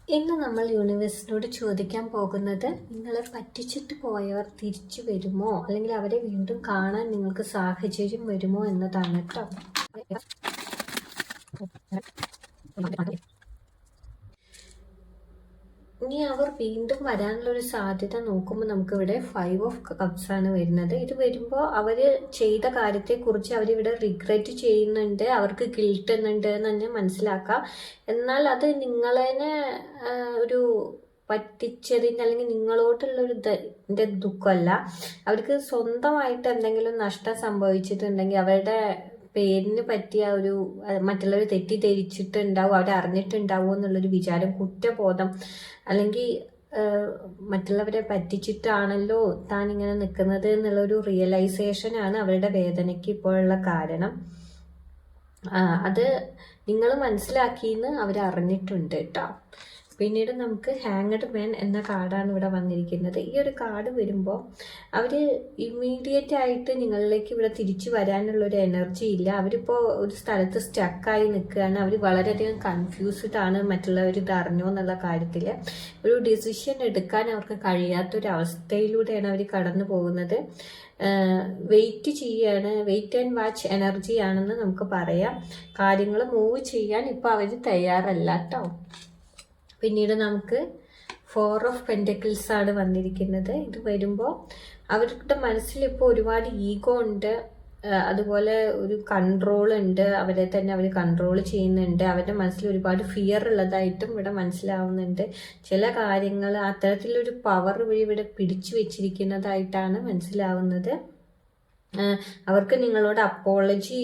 ഇന്ന് നമ്മൾ യൂണിവേഴ്സിനോട് ചോദിക്കാൻ പോകുന്നത്, നിങ്ങളെ പറ്റിച്ചിട്ട് പോയവർ തിരിച്ചു വരുമോ, അല്ലെങ്കിൽ അവരെ വീണ്ടും കാണാൻ നിങ്ങൾക്ക് സാഹചര്യം വരുമോ എന്നതാണ് കേട്ടോ. ഇനി അവർ വീണ്ടും വരാനുള്ളൊരു സാധ്യത നോക്കുമ്പോൾ നമുക്കിവിടെ 5 ഓഫ് കപ്സ് ആണ് വരുന്നത്. ഇത് വരുമ്പോൾ അവർ ചെയ്ത കാര്യത്തെക്കുറിച്ച് അവരിവിടെ റിഗ്രറ്റ് ചെയ്യുന്നുണ്ട്, അവർക്ക് ഗിൽട്ട് എന്നുണ്ട് എന്ന് തന്നെ മനസ്സിലാക്കാം. എന്നാൽ അത് നിങ്ങളെ ഒരു പറ്റിച്ചതിൻ്റെ അല്ലെങ്കിൽ നിങ്ങളോട്ടുള്ളൊരു ദുഃഖമല്ല. അവർക്ക് സ്വന്തമായിട്ട് എന്തെങ്കിലും നഷ്ടം സംഭവിച്ചിട്ടുണ്ടെങ്കിൽ അവരുടെ പേരിന് പറ്റിയ ഒരു മറ്റുള്ളവർ തെറ്റിദ്ധരിച്ചിട്ടുണ്ടാവും, അവരെ അറിഞ്ഞിട്ടുണ്ടാവും എന്നുള്ളൊരു വിചാരം, കുറ്റബോധം, അല്ലെങ്കിൽ മറ്റുള്ളവരെ പറ്റിച്ചിട്ടാണല്ലോ താൻ ഇങ്ങനെ നിൽക്കുന്നത് എന്നുള്ളൊരു റിയലൈസേഷനാണ് അവരുടെ വേദനയ്ക്ക് ഇപ്പോഴുള്ള കാരണം. അത് നിങ്ങൾ മനസ്സിലാക്കിയെന്ന് അവർ അറിഞ്ഞിട്ടുണ്ട് കേട്ടോ. പിന്നീട് നമുക്ക് ഹാങ്ഡ് മാൻ എന്ന കാർഡാണ് ഇവിടെ വന്നിരിക്കുന്നത്. ഈ ഒരു കാർഡ് വരുമ്പോൾ അവർ ഇമ്മീഡിയറ്റ് ആയിട്ട് നിങ്ങളിലേക്ക് ഇവിടെ തിരിച്ചു വരാനുള്ളൊരു എനർജി ഇല്ല. അവരിപ്പോൾ ഒരു സ്ഥലത്ത് സ്റ്റക്കായി നിൽക്കുകയാണ്. അവർ വളരെയധികം കൺഫ്യൂസ്ഡ് ആണ് മറ്റുള്ളവർ ഇത് അറിഞ്ഞോ എന്നുള്ള കാര്യത്തിൽ. ഒരു ഡിസിഷൻ എടുക്കാൻ അവർക്ക് കഴിയാത്തൊരവസ്ഥയിലൂടെയാണ് അവർ കടന്നു പോകുന്നത്. വെയിറ്റ് ചെയ്യാണ്, വെയിറ്റ് ആൻഡ് വാച്ച് എനർജി ആണെന്ന് നമുക്ക് പറയാം. കാര്യങ്ങൾ മൂവ് ചെയ്യാൻ ഇപ്പോൾ അവർ തയ്യാറല്ല കേട്ടോ. പിന്നീട് നമുക്ക് 4 ഓഫ് പെൻറ്റക്കിൾസ് ആണ് വന്നിരിക്കുന്നത്. ഇത് വരുമ്പോൾ അവരുടെ മനസ്സിൽ ഇപ്പോൾ ഒരുപാട് ഈഗോ ഉണ്ട്, അതുപോലെ ഒരു കൺട്രോൾ ഉണ്ട്, അവരെ തന്നെ അവർ കൺട്രോൾ ചെയ്യുന്നുണ്ട്. അവരുടെ മനസ്സിൽ ഒരുപാട് ഫിയർ ഉള്ളതായിട്ടും ഇവിടെ മനസ്സിലാവുന്നുണ്ട്. ചില കാര്യങ്ങൾ അത്തരത്തിലൊരു പവർ വഴി ഇവിടെ പിടിച്ചു വെച്ചിരിക്കുന്നതായിട്ടാണ് മനസ്സിലാവുന്നത്. അവർക്ക് നിങ്ങളോട് അപ്പോളജി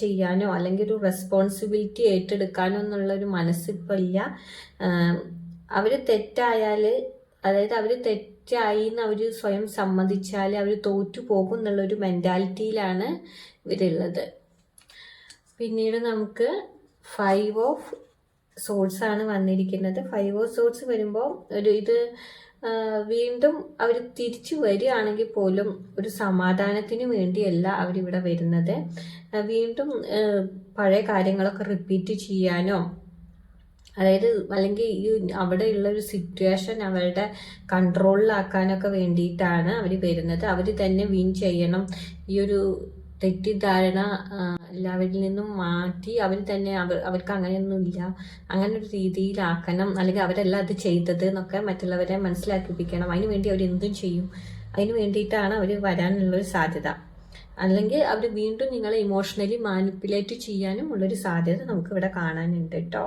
ചെയ്യാനോ അല്ലെങ്കിൽ ഒരു റെസ്പോൺസിബിലിറ്റി ഏറ്റെടുക്കാനോ എന്നുള്ളൊരു മനസ്സിപ്പോൾ ഇല്ല. അവർ തെറ്റായാൽ, അതായത് അവർ തെറ്റായി എന്ന് അവർ സ്വയം സമ്മതിച്ചാൽ അവർ തോറ്റു പോകും എന്നുള്ളൊരു മെൻറ്റാലിറ്റിയിലാണ് ഇവരുള്ളത്. പിന്നീട് നമുക്ക് 5 ഓഫ് സോർട്സ് ആണ് വന്നിരിക്കുന്നത്. 5 ഓഫ് സോർട്സ് വരുമ്പോൾ ഇത് വീണ്ടും അവർ തിരിച്ചു വരികയാണെങ്കിൽ പോലും ഒരു സമാധാനത്തിന് വേണ്ടിയല്ല അവരിവിടെ വരുന്നത്. വീണ്ടും പഴയ കാര്യങ്ങളൊക്കെ റിപ്പീറ്റ് ചെയ്യാനോ, അതായത് അല്ലെങ്കിൽ ഈ അവിടെയുള്ള ഒരു സിറ്റുവേഷൻ അവരുടെ കൺട്രോളിലാക്കാനൊക്കെ വേണ്ടിയിട്ടാണ് അവർ വരുന്നത്. അവർ തന്നെ വിൻ ചെയ്യണം, ഈ ഒരു തെറ്റിദ്ധാരണ എല്ലാവരിൽ നിന്നും മാറ്റി അവർ തന്നെ അവർക്ക് അങ്ങനെയൊന്നുമില്ല, അങ്ങനെ ഒരു രീതിയിലാക്കണം, അല്ലെങ്കിൽ അവരെല്ലാം അത് ചെയ്തത് എന്നൊക്കെ മറ്റുള്ളവരെ മനസ്സിലാക്കിപ്പിക്കണം. അതിന് വേണ്ടി അവരെന്തും ചെയ്യും. അതിന് വേണ്ടിയിട്ടാണ് അവർ വരാനുള്ളൊരു സാധ്യത. അല്ലെങ്കിൽ അവർ വീണ്ടും നിങ്ങളെ ഇമോഷണലി മാനിപ്പുലേറ്റ് ചെയ്യാനും ഉള്ളൊരു സാധ്യത നമുക്കിവിടെ കാണാനുണ്ട് കേട്ടോ.